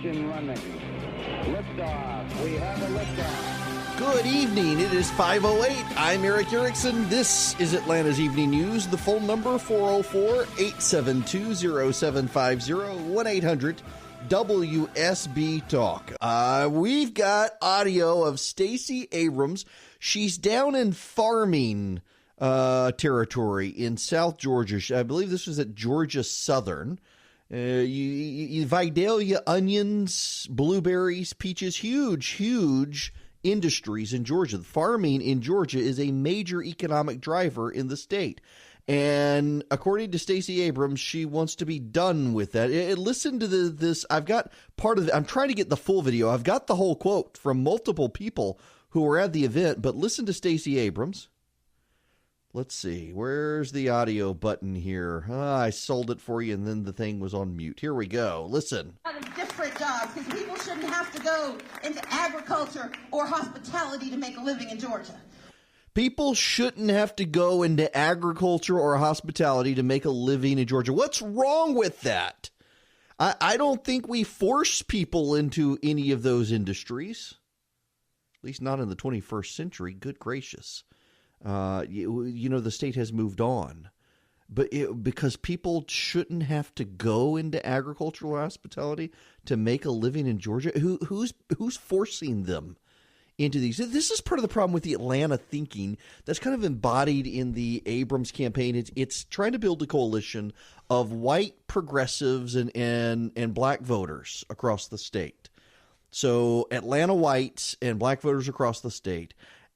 Ignition running. Liftoff. We have a liftoff. Good evening. It is 5:08. I'm Eric Erickson. This is Atlanta's Evening News. The phone number 404-872-0750 1-800 WSB Talk. We've got audio of Stacey Abrams. She's down in farming territory in South Georgia. I believe this was at Georgia Southern. Vidalia, onions, blueberries, peaches, huge industries in Georgia. Farming in Georgia is a major economic driver in the state. And according to Stacey Abrams, she wants to be done with that. Listen to this. I've got part of it. I'm trying to get the full video. I've got the whole quote from multiple people who were at the event, but listen to Stacey Abrams. Let's see. Where's the audio button here? I sold it for you, and then the thing was on mute. Here we go. Listen. A lot of different jobs, because people shouldn't have to go into agriculture or hospitality to make a living in Georgia. People shouldn't have to go into agriculture or hospitality to make a living in Georgia. What's wrong with that? I don't think we force people into any of those industries, at least not in the 21st century. Good gracious. The state has moved on, but because people shouldn't have to go into agricultural hospitality to make a living in Georgia. Who's forcing them into these? This is part of the problem with the Atlanta thinking that's kind of embodied in the Abrams campaign. It's trying to build a coalition of white progressives and black voters across the state. So Atlanta whites and black voters across the state.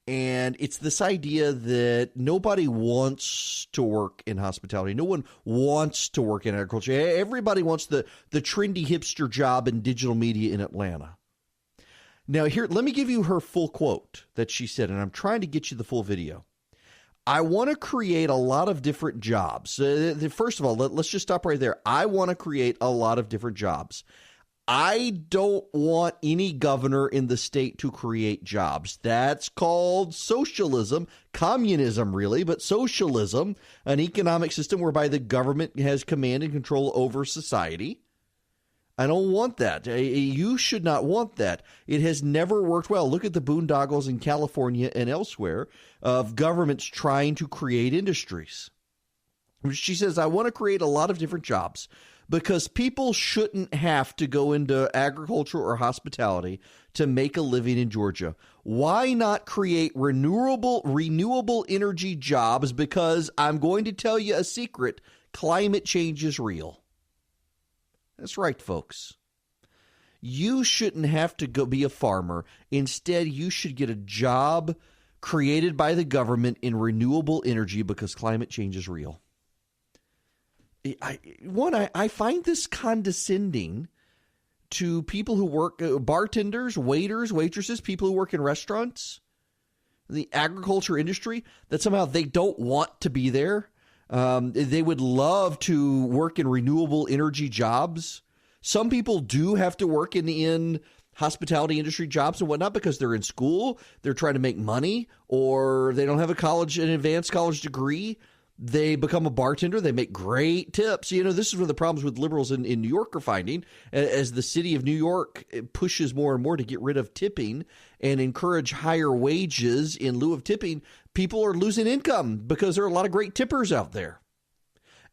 And it's this idea that nobody wants to work in hospitality. No one wants to work in agriculture. Everybody wants the trendy hipster job in digital media in Atlanta. Now, here, let me give you her full quote that she said, and I'm trying to get you the full video. I want to create a lot of different jobs. First of all, let's just stop right there. I want to create a lot of different jobs. I don't want any governor in the state to create jobs. That's called socialism, communism really, but socialism, an economic system whereby the government has command and control over society. I don't want that. You should not want that. It has never worked well. Look at the boondoggles in California and elsewhere of governments trying to create industries. She says, I want to create a lot of different jobs, because people shouldn't have to go into agriculture or hospitality to make a living in Georgia. Why not create renewable energy jobs? Because I'm going to tell you a secret. Climate change is real. That's right, folks. You shouldn't have to go be a farmer. Instead, you should get a job created by the government in renewable energy, because climate change is real. I find this condescending to people who work, bartenders, waiters, waitresses, people who work in restaurants, the agriculture industry, that somehow they don't want to be there. They would love to work in renewable energy jobs. Some people do have to work in hospitality industry jobs and whatnot because they're in school, they're trying to make money, or they don't have an advanced college degree. They become a bartender. They make great tips. This is one of the problems with liberals in New York are finding, as the city of New York pushes more and more to get rid of tipping and encourage higher wages in lieu of tipping. People are losing income because there are a lot of great tippers out there.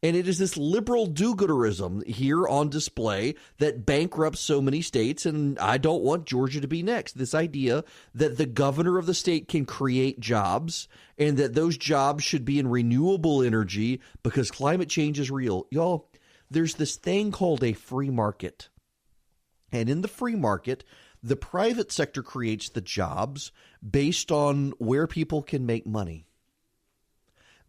And it is this liberal do-gooderism here on display that bankrupts so many states, and I don't want Georgia to be next. This idea that the governor of the state can create jobs and that those jobs should be in renewable energy because climate change is real. Y'all, there's this thing called a free market. And in the free market, the private sector creates the jobs based on where people can make money.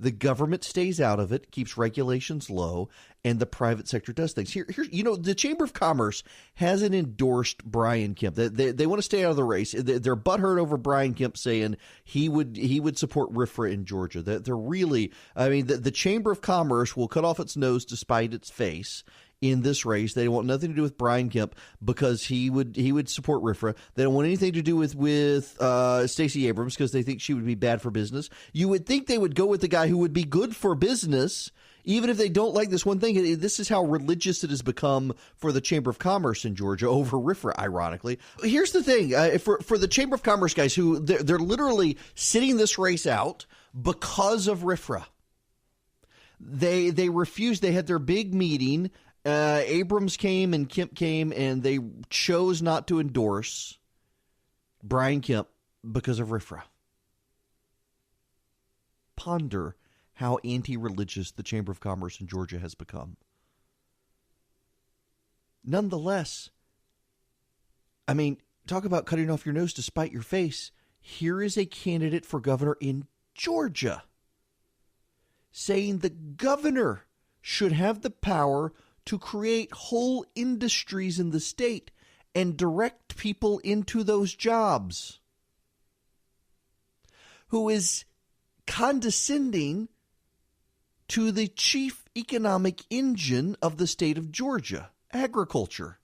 The government stays out of it, keeps regulations low, and the private sector does things. Here's the Chamber of Commerce hasn't endorsed Brian Kemp. They want to stay out of the race. They're butthurt over Brian Kemp saying he would support RFRA in Georgia. They're really, the Chamber of Commerce will cut off its nose to spite its face in this race. They want nothing to do with Brian Kemp because he would support RFRA. They don't want anything to do with Stacey Abrams because they think she would be bad for business. You would think they would go with the guy who would be good for business, even if they don't like this one thing. This is how religious it has become for the Chamber of Commerce in Georgia over RFRA, ironically. Here's the thing. For the Chamber of Commerce guys, who they're literally sitting this race out because of RFRA. They refused. They had their big meeting. Abrams came and Kemp came, and they chose not to endorse Brian Kemp because of RFRA. Ponder how anti-religious the Chamber of Commerce in Georgia has become. Nonetheless, I mean, talk about cutting off your nose to spite your face. Here is a candidate for governor in Georgia saying the governor should have the power to create whole industries in the state and direct people into those jobs. Who is condescending to the chief economic engine of the state of Georgia, agriculture,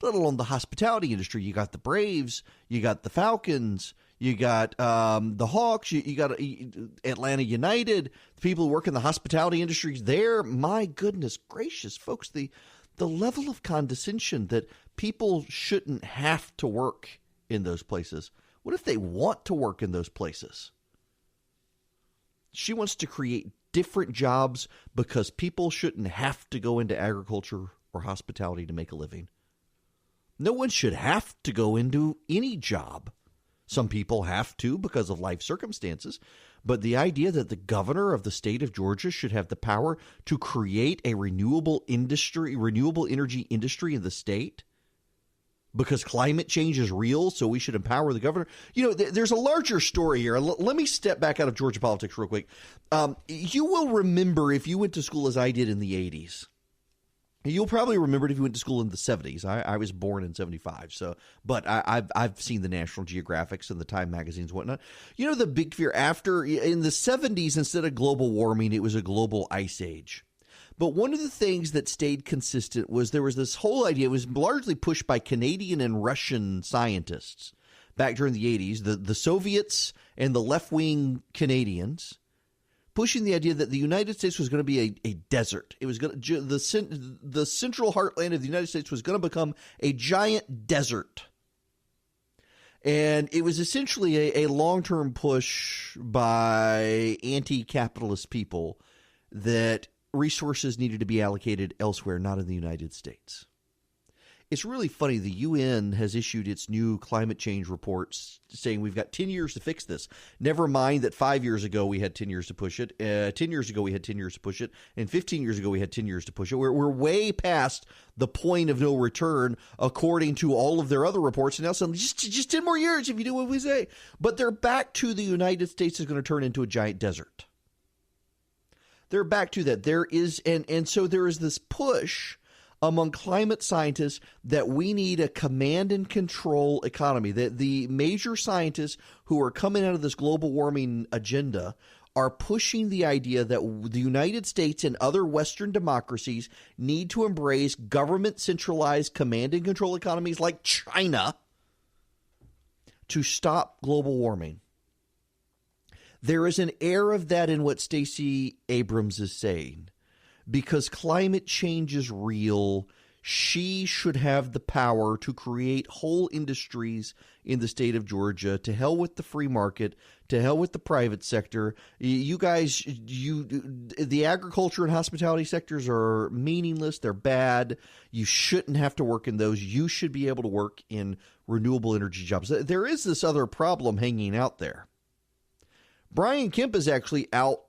let alone the hospitality industry. You got the Braves, you got the Falcons, you got the Hawks, you got Atlanta United, the people who work in the hospitality industries there. My goodness gracious, folks, the level of condescension that people shouldn't have to work in those places. What if they want to work in those places? She wants to create different jobs because people shouldn't have to go into agriculture or hospitality to make a living. No one should have to go into any job. Some people have to because of life circumstances. But the idea that the governor of the state of Georgia should have the power to create a renewable energy industry in the state because climate change is real, so we should empower the governor. You know, there's a larger story here. Let me step back out of Georgia politics real quick. You will remember, if you went to school as I did in the 80s, you'll probably remember it if you went to school in the 70s. I was born in 75, but I've seen the National Geographics and the Time magazines and whatnot. You know, the big fear in the 70s, instead of global warming, it was a global ice age. But one of the things that stayed consistent was there was this whole idea. It was largely pushed by Canadian and Russian scientists back during the 80s, the Soviets and the left-wing Canadians, pushing the idea that the United States was going to be a desert. It was going to, the central heartland of the United States was going to become a giant desert. And it was essentially a long-term push by anti-capitalist people that resources needed to be allocated elsewhere, not in the United States. It's really funny. The UN has issued its new climate change reports saying we've got 10 years to fix this. Never mind that 5 years ago we had 10 years to push it. 10 years ago we had 10 years to push it. And 15 years ago we had 10 years to push it. We're way past the point of no return according to all of their other reports. And now suddenly just 10 more years if you do what we say. But they're back to the United States is going to turn into a giant desert. They're back to that. There is, and so there is this push among climate scientists that we need a command and control economy. That the major scientists who are coming out of this global warming agenda are pushing the idea that the United States and other Western democracies need to embrace government centralized command and control economies like China to stop global warming. There is an air of that in what Stacey Abrams is saying. Because climate change is real, she should have the power to create whole industries in the state of Georgia. To hell with the free market, to hell with the private sector. You guys, the agriculture and hospitality sectors are meaningless. They're bad. You shouldn't have to work in those. You should be able to work in renewable energy jobs. There is this other problem hanging out there. Brian Kemp is actually out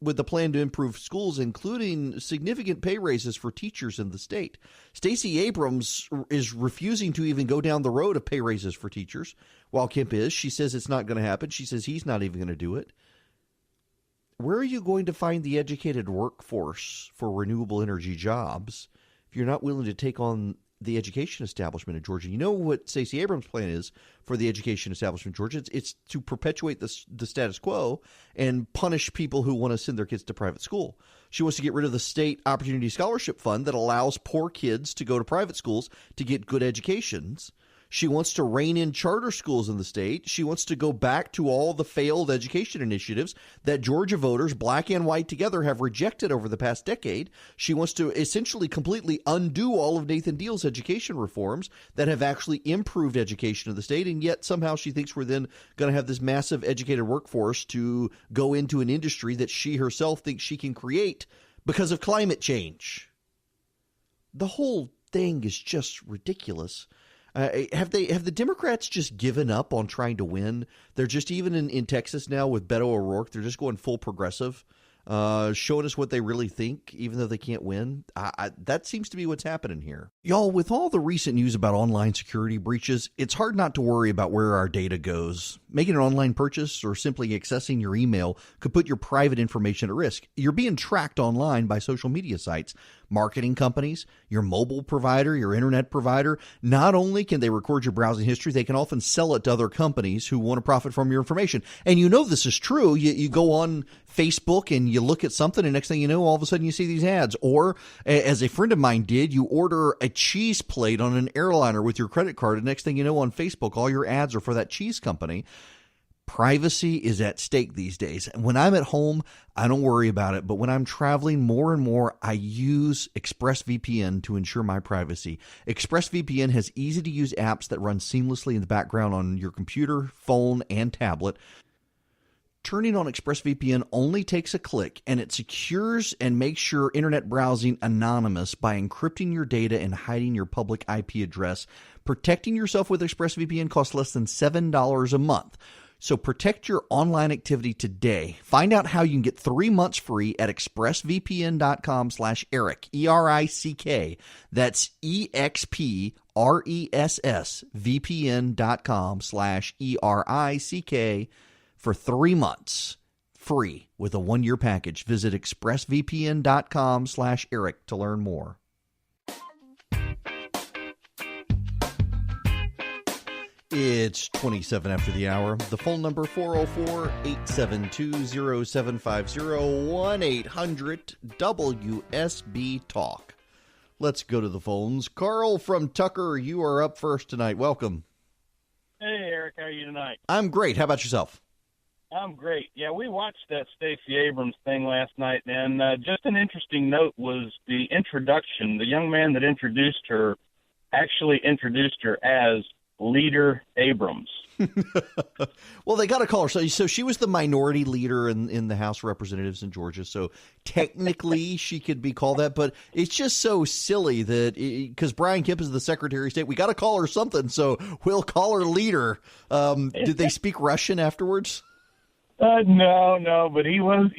with a plan to improve schools, including significant pay raises for teachers in the state. Stacey Abrams is refusing to even go down the road of pay raises for teachers, while Kemp is. She says it's not going to happen. She says he's not even going to do it. Where are you going to find the educated workforce for renewable energy jobs if you're not willing to take on the education establishment in Georgia. You know what Stacey Abrams' plan is for the education establishment in Georgia? It's to perpetuate the status quo and punish people who want to send their kids to private school. She wants to get rid of the state opportunity scholarship fund that allows poor kids to go to private schools to get good educations. She wants to rein in charter schools in the state. She wants to go back to all the failed education initiatives that Georgia voters, black and white together, have rejected over the past decade. She wants to essentially completely undo all of Nathan Deal's education reforms that have actually improved education in the state, and yet somehow she thinks we're then going to have this massive educated workforce to go into an industry that she herself thinks she can create because of climate change. The whole thing is just ridiculous. Have the Democrats just given up on trying to win? They're just, even in Texas now with Beto O'Rourke, they're just going full progressive, showing us what they really think, even though they can't win. That seems to be what's happening here. Y'all, with all the recent news about online security breaches, it's hard not to worry about where our data goes. Making an online purchase or simply accessing your email could put your private information at risk. You're being tracked online by social media sites, marketing companies, your mobile provider, your internet provider. Not only can they record your browsing history, they can often sell it to other companies who want to profit from your information. And you know this is true. You go on Facebook and you look at something, and next thing you know, all of a sudden you see these ads. Or, as a friend of mine did, you order a cheese plate on an airliner with your credit card, and next thing you know, on Facebook, all your ads are for that cheese company. Privacy is at stake these days. When I'm at home, I don't worry about it. But when I'm traveling more and more, I use ExpressVPN to ensure my privacy. ExpressVPN has easy-to-use apps that run seamlessly in the background on your computer, phone, and tablet. Turning on ExpressVPN only takes a click, and it secures and makes sure internet browsing anonymous by encrypting your data and hiding your public IP address. Protecting yourself with ExpressVPN costs less than $7 a month. So protect your online activity today. Find out how you can get 3 months free at expressvpn.com/Eric, ERICK. That's EXPRESSVPN.com/ERICK for 3 months free with a 1-year package. Visit expressvpn.com/Eric to learn more. It's 27 after the hour. The phone number 404-872-0750, 1-800-WSB-TALK. Let's go to the phones. Carl from Tucker, you are up first tonight. Welcome. Hey, Eric. How are you tonight? I'm great. How about yourself? I'm great. Yeah, we watched that Stacey Abrams thing last night, and just an interesting note was the introduction. The young man that introduced her actually introduced her as Leader Abrams. Well, they got to call her. So she was the minority leader in the House of Representatives in Georgia. So technically she could be called that. But it's just so silly that because Brian Kemp is the Secretary of State, we got to call her something. So we'll call her Leader. Did they speak Russian afterwards? No, but he was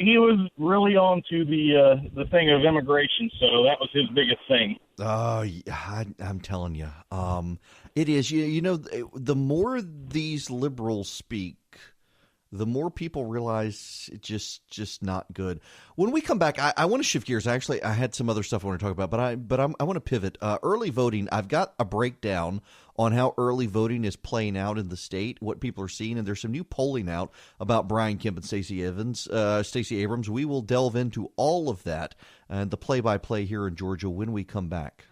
really on to the thing of immigration. So that was his biggest thing. I'm telling you, it is. You know, the more these liberals speak, the more people realize it's just not good. When we come back, I want to shift gears. I had some other stuff I want to talk about, but I want to pivot. Early voting. I've got a breakdown on how early voting is playing out in the state, what people are seeing, and there's some new polling out about Brian Kemp and Stacey Abrams. We will delve into all of that and the play-by-play here in Georgia when we come back.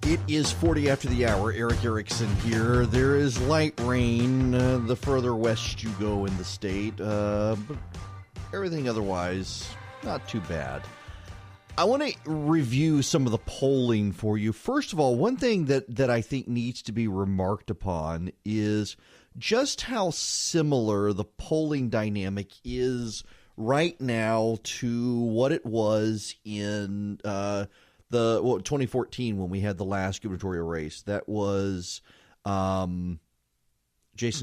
It is 40 after the hour. Eric Erickson here. There is light rain the further west you go in the state, but everything otherwise not too bad. I want to review some of the polling for you. First of all, one thing that I think needs to be remarked upon is just how similar the polling dynamic is right now to what it was in 2014 when we had the last gubernatorial race. That was Jason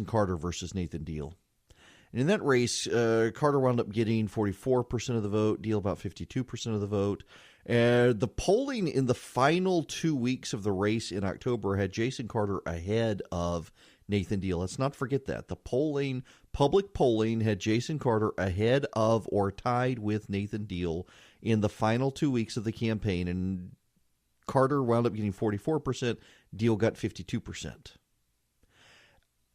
Carter versus Nathan Deal. And in that race, Carter wound up getting 44% of the vote, Deal about 52% of the vote. The polling in the final 2 weeks of the race in October had Jason Carter ahead of Nathan Deal. Let's not forget that. The public polling had Jason Carter ahead of or tied with Nathan Deal in the final 2 weeks of the campaign. And Carter wound up getting 44%, Deal got 52%.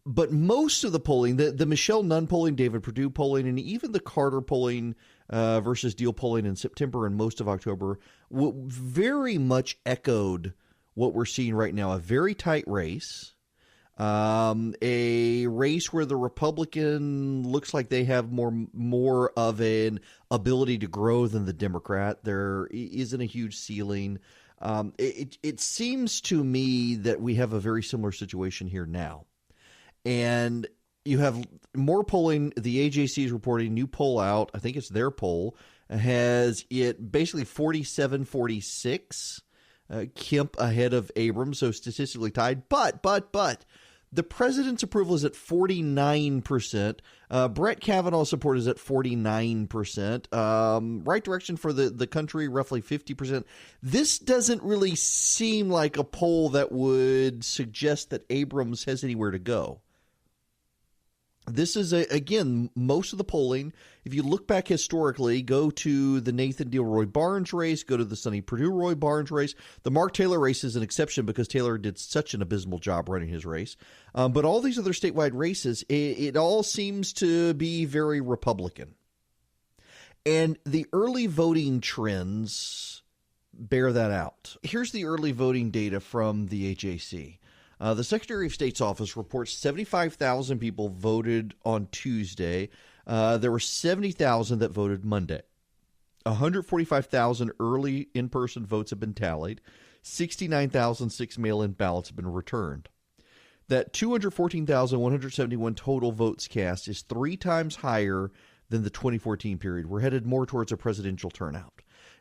But most of the polling, the Michelle Nunn polling, David Perdue polling, and even the Carter polling versus Deal polling in September and most of October very much echoed what we're seeing right now, a very tight race, a race where the Republican looks like they have more of an ability to grow than the Democrat. There isn't a huge ceiling. It seems to me that we have a very similar situation here now. And you have more polling. The AJC is reporting new poll out. I think it's their poll. Has it basically 47-46. Kemp ahead of Abrams, so statistically tied. But the president's approval is at 49%. Brett Kavanaugh's support is at 49%. Right direction for the country, roughly 50%. This doesn't really seem like a poll that would suggest that Abrams has anywhere to go. This is, again, most of the polling. If you look back historically, go to the Nathan Deal Roy Barnes race, go to the Sonny Perdue Roy Barnes race. The Mark Taylor race is an exception because Taylor did such an abysmal job running his race. But all these other statewide races, it all seems to be very Republican. And the early voting trends bear that out. Here's the early voting data from the AJC. The Secretary of State's office reports 75,000 people voted on Tuesday. There were 70,000 that voted Monday. 145,000 early in-person votes have been tallied. 69,006 mail-in ballots have been returned. That 214,171 total votes cast is 3 times higher than the 2014 period. We're headed more towards a presidential turnout.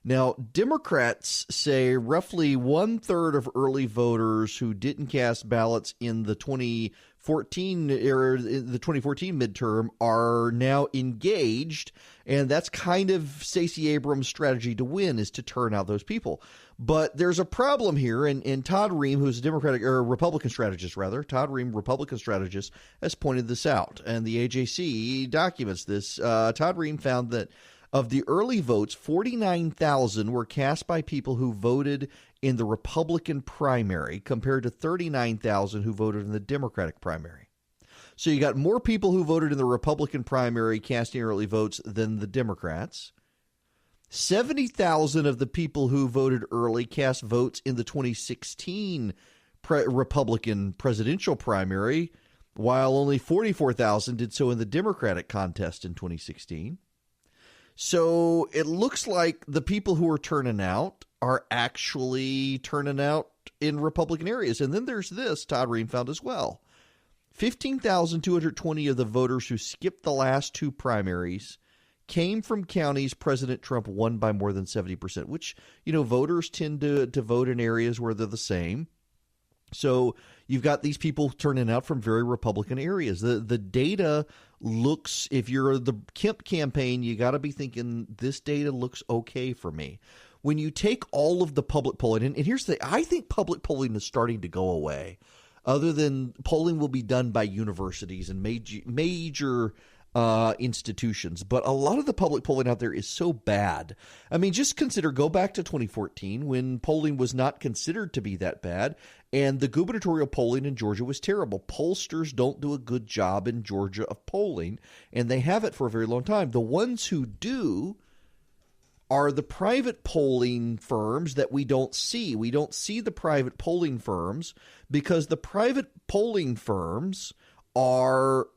Now, Democrats say roughly 1/3 of early voters who didn't cast ballots in the 2014 midterm are now engaged, and that's kind of Stacey Abrams' strategy to win, is to turn out those people. But there's a problem here, and Todd Ream, who's a Republican strategist, has pointed this out, and the AJC documents this. Todd Ream found that of the early votes, 49,000 were cast by people who voted in the Republican primary compared to 39,000 who voted in the Democratic primary. So you got more people who voted in the Republican primary casting early votes than the Democrats. 70,000 of the people who voted early cast votes in the 2016 Republican presidential primary, while only 44,000 did so in the Democratic contest in 2016. So it looks like the people who are turning out are actually turning out in Republican areas. And then there's this, Todd Ream found as well. 15,220 of the voters who skipped the last 2 primaries came from counties President Trump won by more than 70%, which, voters tend to vote in areas where they're the same. So you've got these people turning out from very Republican areas. The data looks, if you're the Kemp campaign, you got to be thinking this data looks okay for me. When you take all of the public polling, and here's the thing, I think public polling is starting to go away. Other than polling will be done by universities and major institutions. But a lot of the public polling out there is so bad. I mean, just go back to 2014 when polling was not considered to be that bad. And the gubernatorial polling in Georgia was terrible. Pollsters don't do a good job in Georgia of polling, and they haven't for a very long time. The ones who do are the private polling firms that we don't see. We don't see the private polling firms because the private polling firms are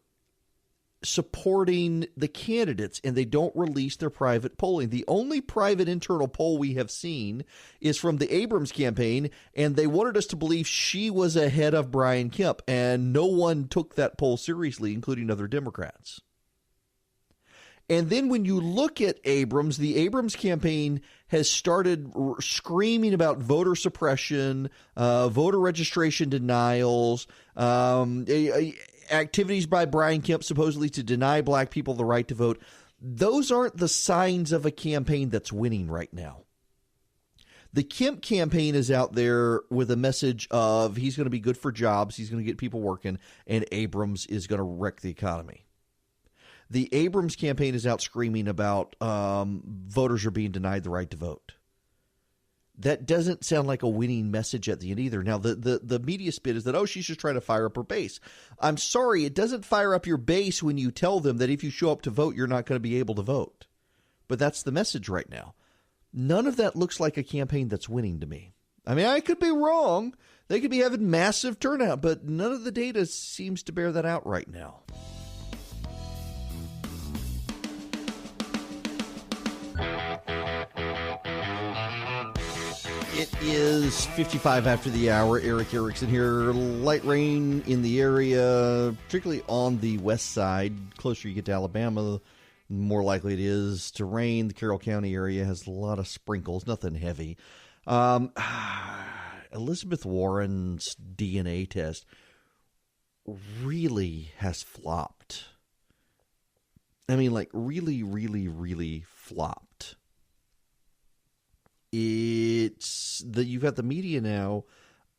supporting the candidates, and they don't release their private polling. The only private internal poll we have seen is from the Abrams campaign, and they wanted us to believe she was ahead of Brian Kemp, and no one took that poll seriously, including other Democrats. And then when you look at Abrams, the Abrams campaign has started screaming about voter suppression, voter registration denials, activities by Brian Kemp supposedly to deny black people the right to vote, those aren't the signs of a campaign that's winning right now. The Kemp campaign is out there with a message of he's going to be good for jobs, he's going to get people working, and Abrams is going to wreck the economy. The Abrams campaign is out screaming about voters are being denied the right to vote. That doesn't sound like a winning message at the end either. Now, the media spin is that, oh, she's just trying to fire up her base. I'm sorry, it doesn't fire up your base when you tell them that if you show up to vote, you're not going to be able to vote. But that's the message right now. None of that looks like a campaign that's winning to me. I mean, I could be wrong. They could be having massive turnout, but none of the data seems to bear that out right now. It is 55 after the hour. Eric Erickson here. Light rain in the area, particularly on the west side. Closer you get to Alabama, more likely it is to rain. The Carroll County area has a lot of sprinkles, nothing heavy. Elizabeth Warren's DNA test really has flopped. I mean, like really, really, really flopped. It's that you've got the media now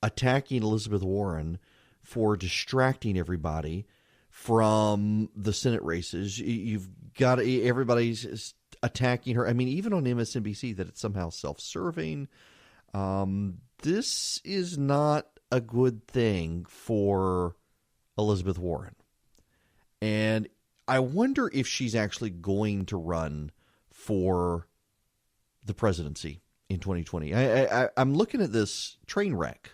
attacking Elizabeth Warren for distracting everybody from the Senate races. You've got everybody's attacking her. I mean, even on MSNBC, that it's somehow self-serving. This is not a good thing for Elizabeth Warren. And I wonder if she's actually going to run for the presidency in 2020. I'm looking at this train wreck,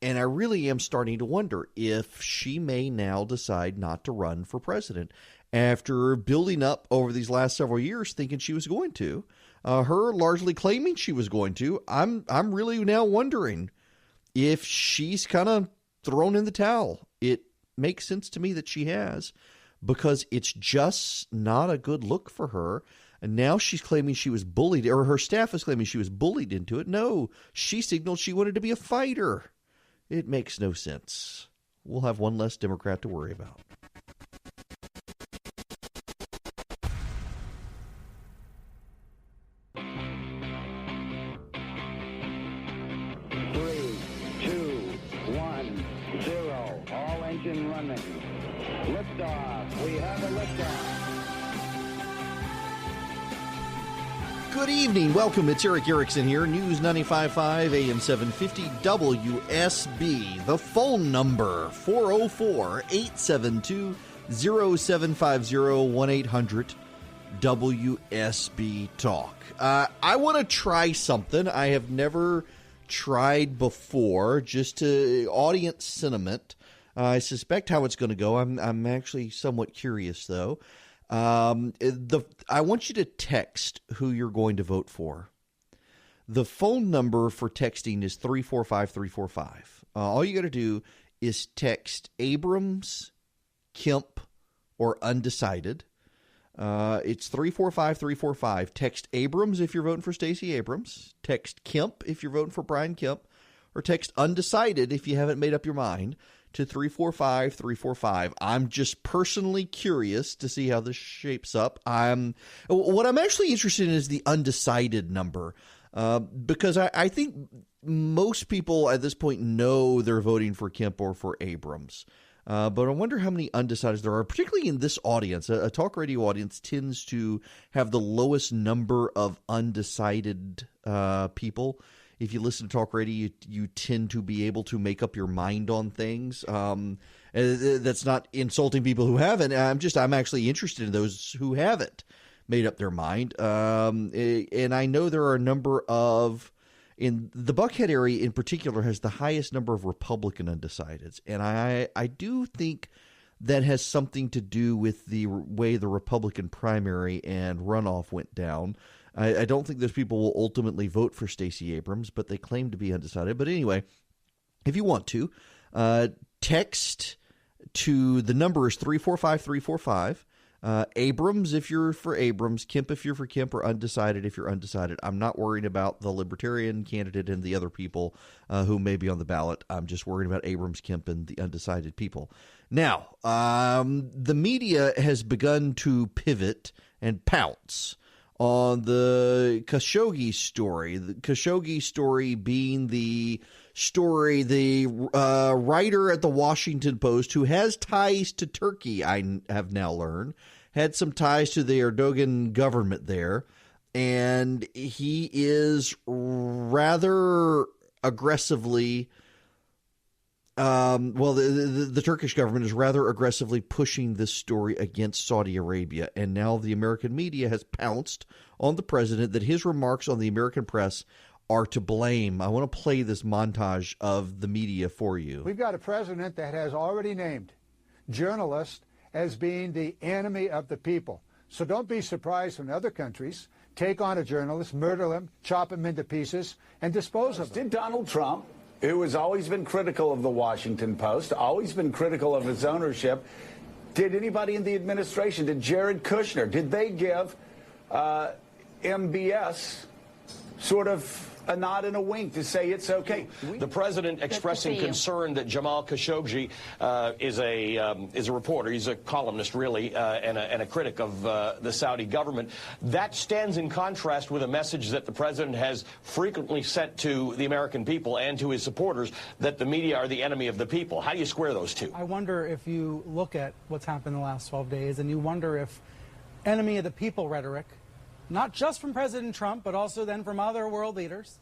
and I really am starting to wonder if she may now decide not to run for president after building up over these last several years thinking she was going to. Her largely claiming she was going to. I'm really now wondering if she's kind of thrown in the towel. It makes sense to me that she has, because it's just not a good look for her. And now she's claiming she was bullied, or her staff is claiming she was bullied into it. No, she signaled she wanted to be a fighter. It makes no sense. We'll have one less Democrat to worry about. Three, two, 1, 0. All engine running. Liftoff. We have a liftoff. Good evening. Welcome. It's Eric Erickson here. News 95.5 AM 750 WSB. The phone number 404-872-0750 1-800 WSB Talk. I want to try something I have never tried before, just to audience sentiment. I suspect how it's going to go. I'm actually somewhat curious, though. I want you to text who you're going to vote for. The phone number for texting is 345-345. All you got to do is text Abrams, Kemp, or undecided. It's 345-345. Text Abrams if you're voting for Stacey Abrams. Text Kemp if you're voting for Brian Kemp. Or text undecided if you haven't made up your mind to 345-345. I'm just personally curious to see how this shapes up. What I'm actually interested in is the undecided number, because I think most people at this point know they're voting for Kemp or for Abrams. But I wonder how many undecideds there are, particularly in this audience. A talk radio audience tends to have the lowest number of undecided people. If you listen to talk radio, you tend to be able to make up your mind on things. That's not insulting people who haven't. I'm actually interested in those who haven't made up their mind. And I know there are a number of, in the Buckhead area in particular, has the highest number of Republican undecideds. And I do think that has something to do with the way the Republican primary and runoff went down. I don't think those people will ultimately vote for Stacey Abrams, but they claim to be undecided. But anyway, if you want to, text to the number is 345-345. Abrams, if you're for Abrams, Kemp, if you're for Kemp, or undecided if you're undecided. I'm not worried about the Libertarian candidate and the other people who may be on the ballot. I'm just worried about Abrams, Kemp, and the undecided people. Now, the media has begun to pivot and pounce on the Khashoggi story. The Khashoggi story being the story, the writer at the Washington Post who has ties to Turkey, I have now learned, had some ties to the Erdogan government there, and he is rather aggressively the Turkish government is rather aggressively pushing this story against Saudi Arabia, and now the American media has pounced on the president that his remarks on the American press are to blame. I want to play this montage of the media for you. We've got a president that has already named journalists as being the enemy of the people. So don't be surprised when other countries take on a journalist, murder him, chop him into pieces, and dispose of him. Did Donald Trump, who has always been critical of the Washington Post, always been critical of its ownership, did anybody in the administration, did Jared Kushner, did they give MBS sort of a nod and a wink to say it's okay? The president expressing concern that Jamal Khashoggi is a reporter. He's a columnist, really, and a critic of the Saudi government. That stands in contrast with a message that the president has frequently sent to the American people and to his supporters, that the media are the enemy of the people. How do you square those two? I wonder if you look at what's happened in the last 12 days and you wonder if enemy of the people rhetoric, not just from President Trump, but also then from other world leaders,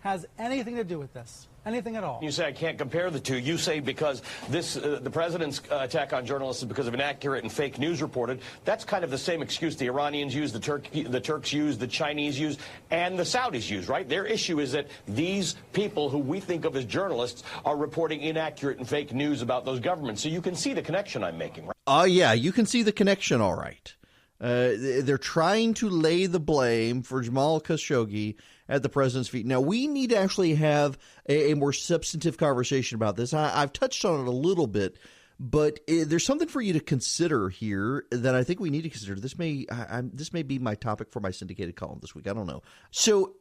has anything to do with this. Anything at all. You say I can't compare the two. You say because this, the president's attack on journalists is because of inaccurate and fake news reported. That's kind of the same excuse the Iranians use, the Turks use, the Chinese use, and the Saudis use, right? Their issue is that these people who we think of as journalists are reporting inaccurate and fake news about those governments. So you can see the connection I'm making, right? Yeah, you can see the connection, all right. They're trying to lay the blame for Jamal Khashoggi at the president's feet. Now, we need to actually have a more substantive conversation about this. I've touched on it a little bit, but there's something for you to consider here that I think we need to consider. This may be my topic for my syndicated column this week. I don't know. So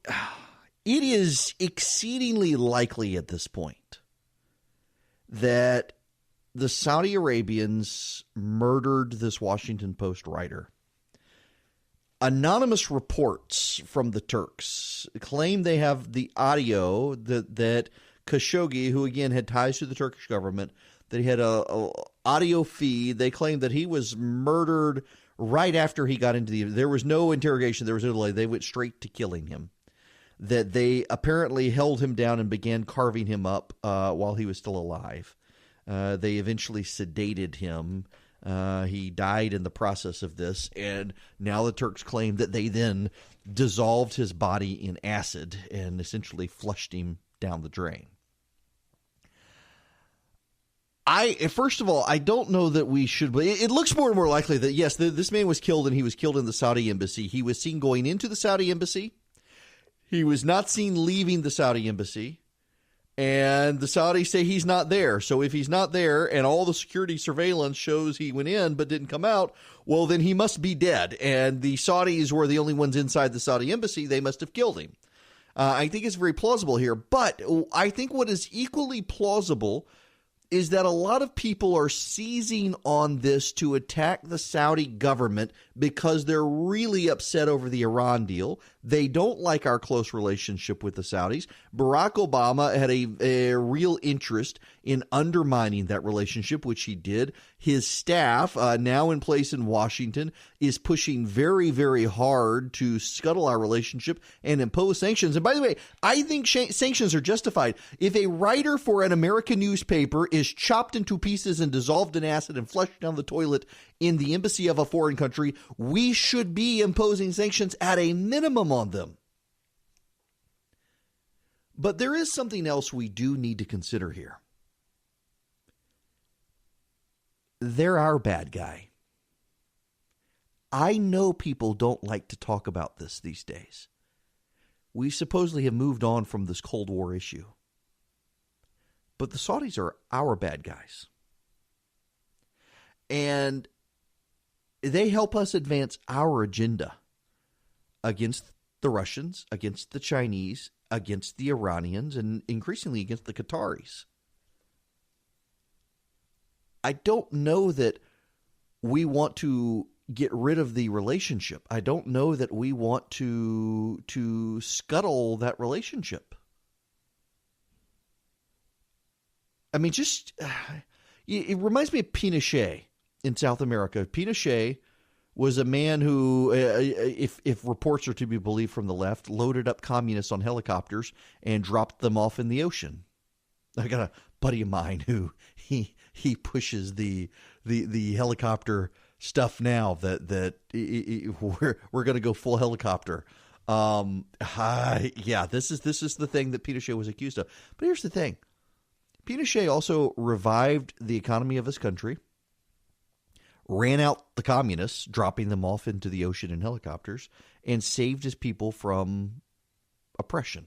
it is exceedingly likely at this point that the Saudi Arabians murdered this Washington Post writer. Anonymous reports from the Turks claim they have the audio that Khashoggi, who again had ties to the Turkish government, that he had a audio feed. They claim that he was murdered right after he got into there was no interrogation, there was no delay. They went straight to killing him. That they apparently held him down and began carving him up while he was still alive. They eventually sedated him. He died in the process of this, and now the Turks claim that they then dissolved his body in acid and essentially flushed him down the drain. First of all, I don't know that we should. It looks more and more likely that, yes, this man was killed, and he was killed in the Saudi embassy. He was seen going into the Saudi embassy. He was not seen leaving the Saudi embassy. And the Saudis say he's not there. So if he's not there and all the security surveillance shows he went in but didn't come out, well, then he must be dead. And the Saudis were the only ones inside the Saudi embassy. They must have killed him. I think it's very plausible here. But I think what is equally plausible is that a lot of people are seizing on this to attack the Saudi government because they're really upset over the Iran deal. They don't like our close relationship with the Saudis. Barack Obama had a real interest in undermining that relationship, which he did. His staff, now in place in Washington, is pushing very, very hard to scuttle our relationship and impose sanctions. And by the way, I think sanctions are justified. If a writer for an American newspaper is chopped into pieces and dissolved in acid and flushed down the toilet in the embassy of a foreign country, we should be imposing sanctions at a minimum on them. But there is something else we do need to consider here. They're our bad guy. I know people don't like to talk about this these days. We supposedly have moved on from this Cold War issue. But the Saudis are our bad guys. And they help us advance our agenda against the Russians, against the Chinese, against the Iranians, and increasingly against the Qataris. I don't know that we want to get rid of the relationship. I don't know that we want to scuttle that relationship. I mean, just it reminds me of Pinochet in South America. Pinochet was a man who, if reports are to be believed from the left, loaded up communists on helicopters and dropped them off in the ocean. I got a buddy of mine who he pushes the helicopter stuff now that we're going to go full helicopter. Yeah, this is the thing that Pinochet was accused of. But here's the thing. Pinochet also revived the economy of his country, ran out the communists, dropping them off into the ocean in helicopters, and saved his people from oppression.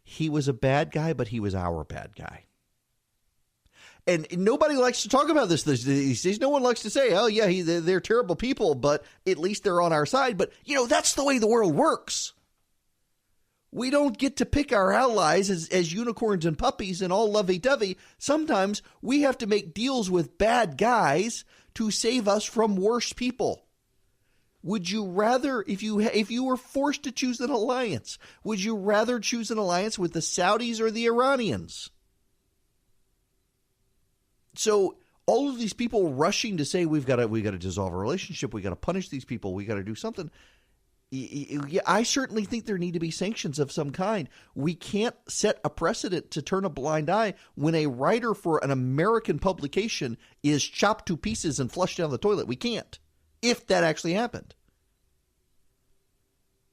He was a bad guy, but he was our bad guy. And nobody likes to talk about this these days. No one likes to say, oh, yeah, they're terrible people, but at least they're on our side. But, that's the way the world works. We don't get to pick our allies as unicorns and puppies and all lovey-dovey. Sometimes we have to make deals with bad guys to save us from worse people. Would you rather, if you were forced to choose an alliance, would you rather choose an alliance with the Saudis or the Iranians? So all of these people rushing to say we got to dissolve a relationship, we got to punish these people, we got to do something. I certainly think there need to be sanctions of some kind. We can't set a precedent to turn a blind eye when a writer for an American publication is chopped to pieces and flushed down the toilet. We can't, if that actually happened.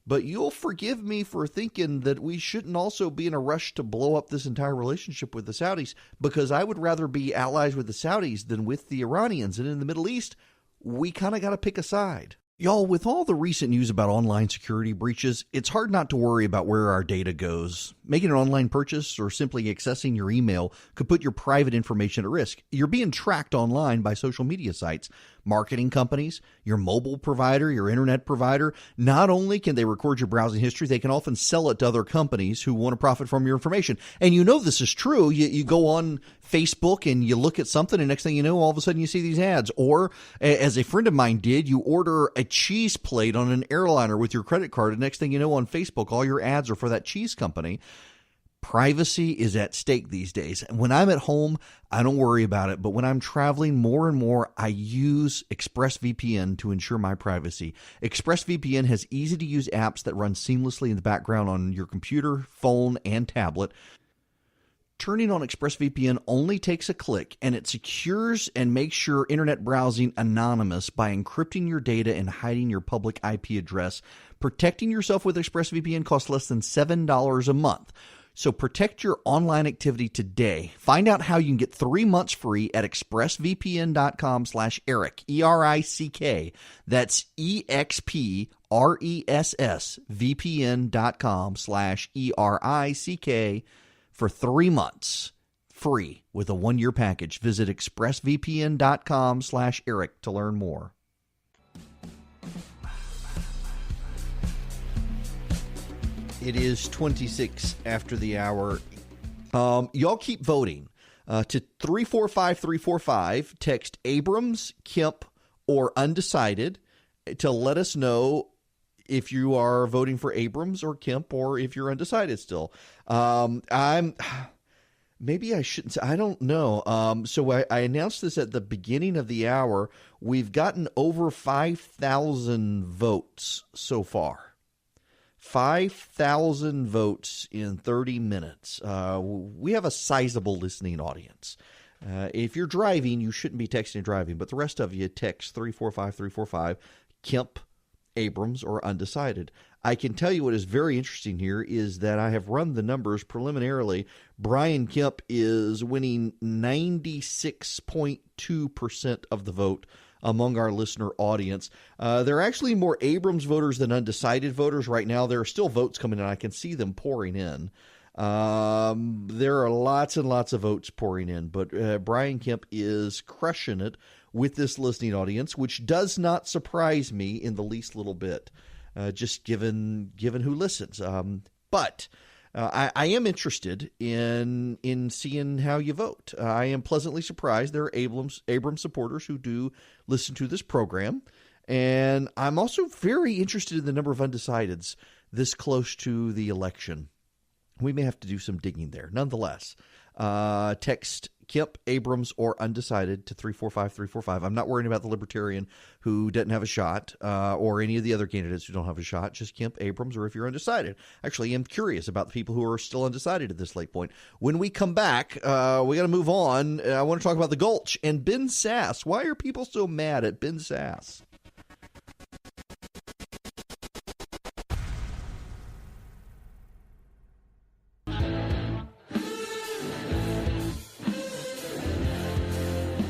But you'll forgive me for thinking that we shouldn't also be in a rush to blow up this entire relationship with the Saudis, because I would rather be allies with the Saudis than with the Iranians. And in the Middle East, we kind of got to pick a side. Y'all, with all the recent news about online security breaches, it's hard not to worry about where our data goes. Making an online purchase or simply accessing your email could put your private information at risk. You're being tracked online by social media sites, marketing companies, your mobile provider, your internet provider. Not only can they record your browsing history, they can often sell it to other companies who want to profit from your information. And this is true. You go on Facebook and you look at something, and next thing you know, all of a sudden you see these ads. Or, as a friend of mine did, you order a cheese plate on an airliner with your credit card, and next thing you know, on Facebook, all your ads are for that cheese company. Privacy is at stake these days. When I'm at home, I don't worry about it. But when I'm traveling more and more, I use ExpressVPN to ensure my privacy. ExpressVPN has easy-to-use apps that run seamlessly in the background on your computer, phone, and tablet. Turning on ExpressVPN only takes a click, and it secures and makes sure internet browsing anonymous by encrypting your data and hiding your public IP address. Protecting yourself with ExpressVPN costs less than $7 a month. So protect your online activity today. Find out how you can get 3 months free at expressvpn.com/Eric, ERICK. That's EXPRESSVPN.com/ERICK for 3 months free with a 1-year package. Visit expressvpn.com/Eric to learn more. It is 26 after the hour. Y'all keep voting. To 345-345, text Abrams, Kemp, or undecided to let us know if you are voting for Abrams or Kemp, or if you're undecided still. Maybe I shouldn't say, I don't know. So I announced this at the beginning of the hour. We've gotten over 5,000 votes so far. 5,000 votes in 30 minutes. We have a sizable listening audience. If you're driving, you shouldn't be texting and driving, but the rest of you text 345-345, Kemp, Abrams, or undecided. I can tell you what is very interesting here is that I have run the numbers preliminarily. Brian Kemp is winning 96.2% of the vote among our listener audience. There are actually more Abrams voters than undecided voters right now. There are still votes coming in. I can see them pouring in. There are lots and lots of votes pouring in, but Brian Kemp is crushing it with this listening audience, which does not surprise me in the least little bit, just given who listens. But I am interested in seeing how you vote. I am pleasantly surprised there are Abrams supporters who do listen to this program. And I'm also very interested in the number of undecideds this close to the election. We may have to do some digging there. Nonetheless, text Kemp, Abrams, or undecided to 345-345. I'm not worrying about the Libertarian who doesn't have a shot or any of the other candidates who don't have a shot. Just Kemp, Abrams, or if you're undecided. Actually, I'm curious about the people who are still undecided at this late point. When we come back, we got to move on. I want to talk about the Gulch and Ben Sasse. Why are people so mad at Ben Sasse?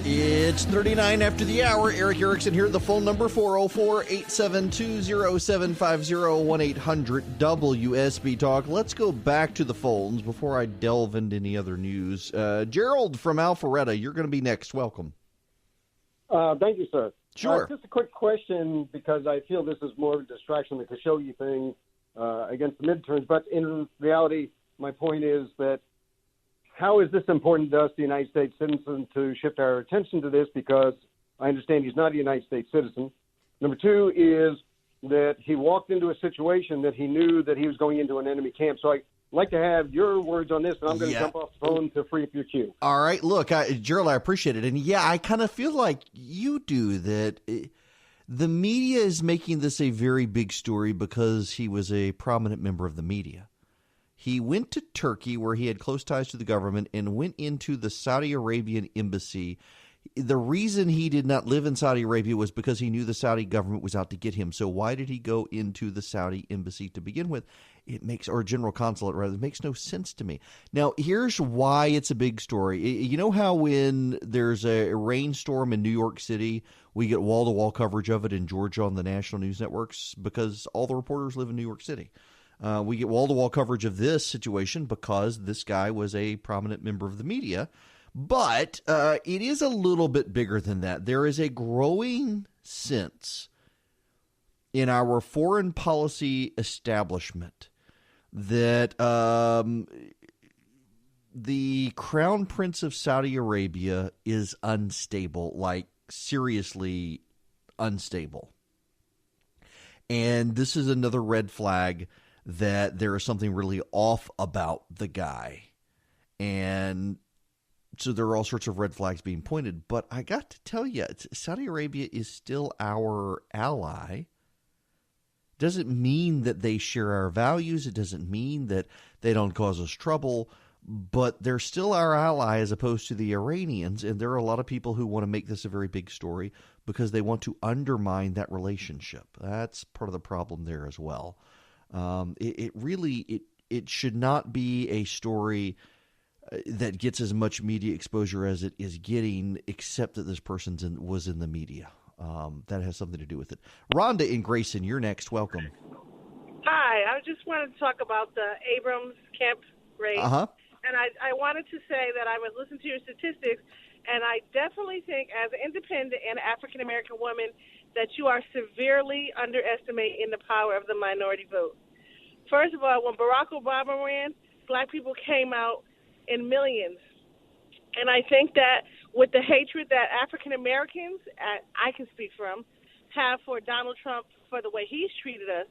It's 39 after the hour. Eric Erickson here. The phone number 404-872-0750 1-800-WSB Talk. Let's go back to the phones before I delve into any other news. Gerald from Alpharetta, you're going to be next. Welcome. Thank you, sir. Sure. Just a quick question, because I feel this is more of a distraction, the Khashoggi thing against the midterms. But in reality, my point is that how is this important to us, the United States citizen, to shift our attention to this? Because I understand he's not a United States citizen. Number two is that he walked into a situation that he knew that he was going into an enemy camp. So I'd like to have your words on this, and I'm going to jump off the phone to free up your queue. All right. Look, Gerald, I appreciate it. And, yeah, I kind of feel like you do that. The media is making this a very big story because he was a prominent member of the media. He went to Turkey, where he had close ties to the government, and went into the Saudi Arabian embassy. The reason he did not live in Saudi Arabia was because he knew the Saudi government was out to get him. So why did he go into the Saudi embassy to begin with? Or general consulate, rather. It makes no sense to me. Now, here's why it's a big story. You know how when there's a rainstorm in New York City, we get wall-to-wall coverage of it in Georgia on the national news networks because all the reporters live in New York City. We get wall-to-wall coverage of this situation because this guy was a prominent member of the media. But it is a little bit bigger than that. There is a growing sense in our foreign policy establishment that the Crown Prince of Saudi Arabia is unstable, like seriously unstable. And this is another red flag that there is something really off about the guy. And so there are all sorts of red flags being pointed. But I got to tell you, Saudi Arabia is still our ally. Doesn't mean that they share our values. It doesn't mean that they don't cause us trouble. But they're still our ally as opposed to the Iranians. And there are a lot of people who want to make this a very big story because they want to undermine that relationship. That's part of the problem there as well. It should not be a story that gets as much media exposure as it is getting, except that this person was in the media. That has something to do with it. Rhonda in Grayson, you're next. Welcome. Hi. I just wanted to talk about the Abrams-Kemp race. Uh-huh. And I wanted to say that I was listening to your statistics, and I definitely think as an independent and African-American woman that you are severely underestimating the power of the minority vote. First of all, when Barack Obama ran, black people came out in millions. And I think that with the hatred that African-Americans, I can speak from, have for Donald Trump for the way he's treated us,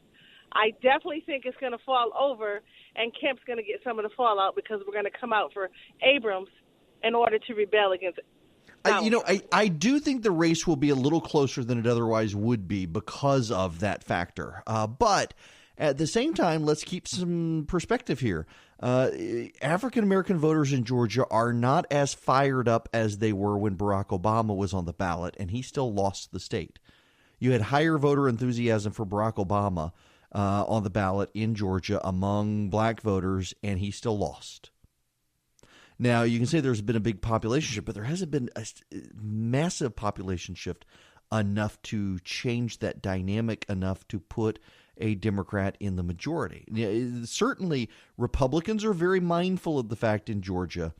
I definitely think it's going to fall over, and Kemp's going to get some of the fallout because we're going to come out for Abrams in order to rebel against it. I do think the race will be a little closer than it otherwise would be because of that factor. But at the same time, let's keep some perspective here. African-American voters in Georgia are not as fired up as they were when Barack Obama was on the ballot, and he still lost the state. You had higher voter enthusiasm for Barack Obama on the ballot in Georgia among black voters, and he still lost. Now, you can say there's been a big population shift, but there hasn't been a massive population shift enough to change that dynamic enough to put a Democrat in the majority. Certainly, Republicans are very mindful of the fact in Georgia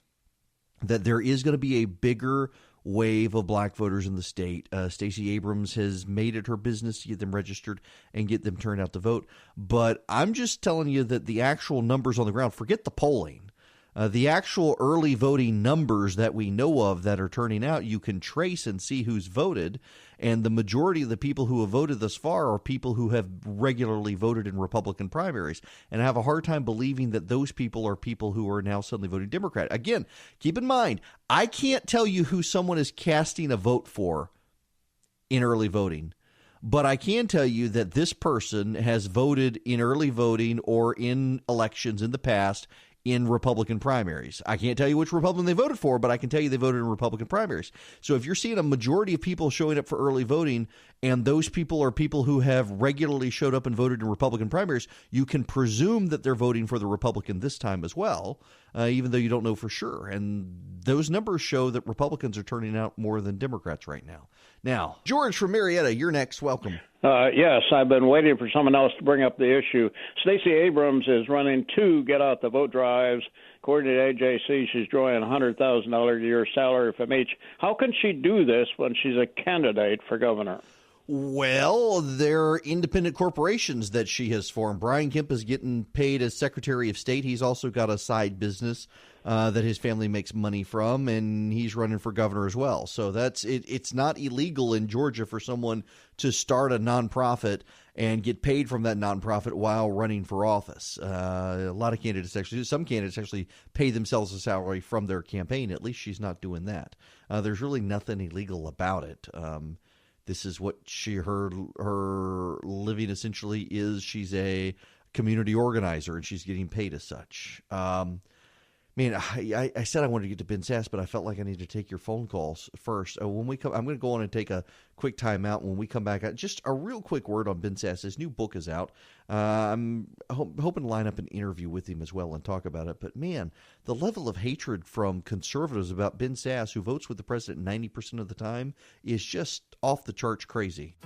that there is going to be a bigger wave of black voters in the state. Stacey Abrams has made it her business to get them registered and get them turned out to vote. But I'm just telling you that the actual numbers on the ground, forget the polling. The actual early voting numbers that we know of that are turning out, you can trace and see who's voted. And the majority of the people who have voted thus far are people who have regularly voted in Republican primaries. And I have a hard time believing that those people are people who are now suddenly voting Democrat. Again, keep in mind, I can't tell you who someone is casting a vote for in early voting. But I can tell you that this person has voted in early voting or in elections in the past in Republican primaries. I can't tell you which Republican they voted for, but I can tell you they voted in Republican primaries. So if you're seeing a majority of people showing up for early voting, and those people are people who have regularly showed up and voted in Republican primaries, you can presume that they're voting for the Republican this time as well, even though you don't know for sure. And those numbers show that Republicans are turning out more than Democrats right now. Now, George from Marietta, you're next. Welcome. Yes, I've been waiting for someone else to bring up the issue. Stacey Abrams is running 2 get-out-the-vote drives. According to AJC, she's drawing $100,000 a year salary from each. How can she do this when she's a candidate for governor? Well, they're independent corporations that she has formed. Brian Kemp is getting paid as Secretary of State. He's also got a side business that his family makes money from, and he's running for governor as well. So that's it. It's not illegal in Georgia for someone to start a nonprofit and get paid from that nonprofit while running for office. A lot of candidates actually, some candidates actually pay themselves a salary from their campaign. At least she's not doing that. There's really nothing illegal about it. This is what her living essentially is. She's a community organizer, and she's getting paid as such. Man, I said I wanted to get to Ben Sasse, but I felt like I needed to take your phone calls first. When we come, I'm going to go on and take a quick time out. When we come back, just a real quick word on Ben Sasse. His new book is out. I'm hoping to line up an interview with him as well and talk about it. But, man, the level of hatred from conservatives about Ben Sasse, who votes with the president 90% of the time, is just off the charts crazy.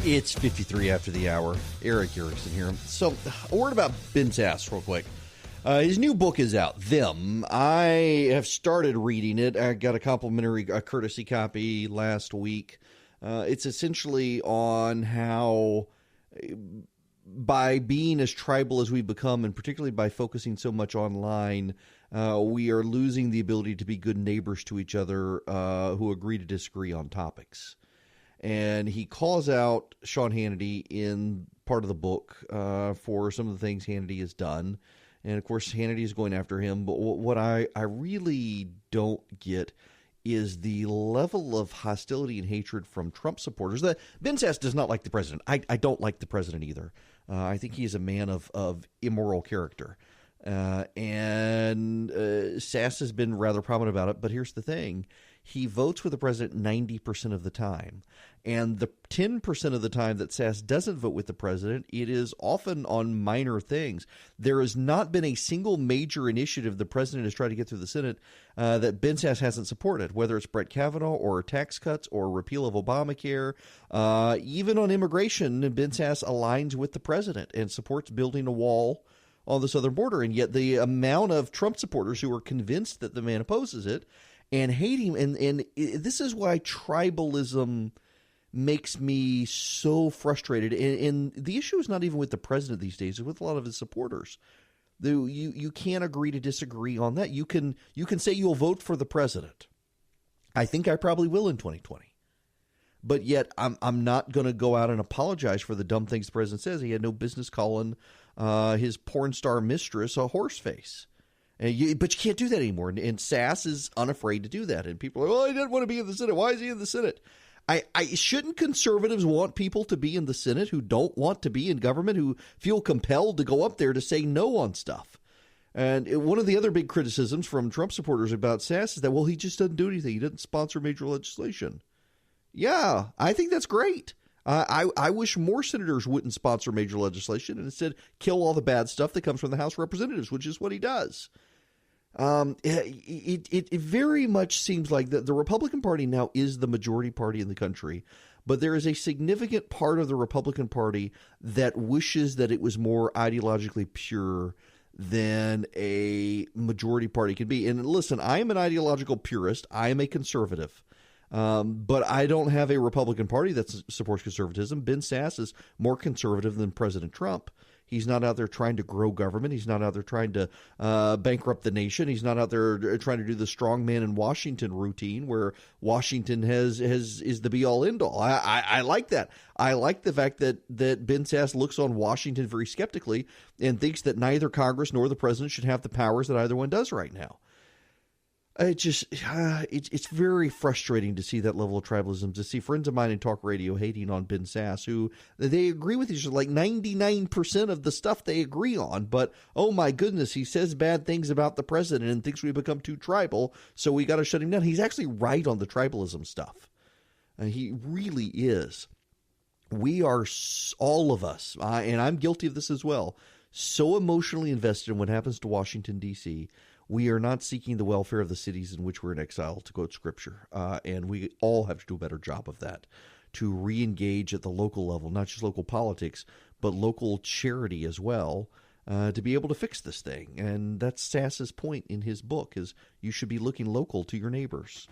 It's 53 after the hour. Eric Erickson here. So, a word about Ben Sasse real quick. His new book is out, Them. I have started reading it. I got a courtesy copy last week. It's essentially on how, by being as tribal as we become, and particularly by focusing so much online, we are losing the ability to be good neighbors to each other who agree to disagree on topics. And he calls out Sean Hannity in part of the book for some of the things Hannity has done. And, of course, Hannity is going after him. But what I really don't get is the level of hostility and hatred from Trump supporters. Ben Sasse does not like the president. I don't like the president either. I think he is a man of immoral character. And Sasse has been rather prominent about it. But here's the thing. He votes with the president 90% of the time. And the 10% of the time that Sasse doesn't vote with the president, it is often on minor things. There has not been a single major initiative the president has tried to get through the Senate that Ben Sasse hasn't supported, whether it's Brett Kavanaugh or tax cuts or repeal of Obamacare. Even on immigration, Ben Sasse aligns with the president and supports building a wall on the southern border. And yet the amount of Trump supporters who are convinced that the man opposes it and hate him, and this is why tribalism makes me so frustrated. And the issue is not even with the president these days; it's with a lot of his supporters. You can't agree to disagree on that. You can say you'll vote for the president. I think I probably will in 2020. But yet I'm not going to go out and apologize for the dumb things the president says. He had no business calling his porn star mistress a horse face. But you can't do that anymore. And Sasse is unafraid to do that. And people are, well, he doesn't want to be in the Senate. Why is he in the Senate? Shouldn't conservatives want people to be in the Senate who don't want to be in government, who feel compelled to go up there to say no on stuff? And one of the other big criticisms from Trump supporters about Sasse is that, well, he just doesn't do anything. He doesn't sponsor major legislation. Yeah, I think that's great. I wish more senators wouldn't sponsor major legislation and instead kill all the bad stuff that comes from the House of Representatives, which is what he does. It very much seems like the Republican Party now is the majority party in the country, but there is a significant part of the Republican Party that wishes that it was more ideologically pure, than a majority party can be. And listen, I am an ideological purist. I am a conservative. But I don't have a Republican Party that supports conservatism. Ben Sasse is more conservative than President Trump. He's not out there trying to grow government. He's not out there trying to bankrupt the nation. He's not out there trying to do the strong man in Washington routine where Washington is the be-all, end-all. I like that. I like the fact that Ben Sasse looks on Washington very skeptically and thinks that neither Congress nor the president should have the powers that either one does right now. It's very frustrating to see that level of tribalism, to see friends of mine in talk radio hating on Ben Sasse, who they agree with each other, like 99% of the stuff they agree on. But, oh my goodness, he says bad things about the president and thinks we become too tribal, so we got to shut him down. He's actually right on the tribalism stuff. He really is. We are, all of us, and I'm guilty of this as well, so emotionally invested in what happens to Washington, D.C., we are not seeking the welfare of the cities in which we're in exile, to quote Scripture. And we all have to do a better job of that, to re-engage at the local level, not just local politics, but local charity as well, to be able to fix this thing. And that's Sasse's point in his book, is you should be looking local to your neighbors.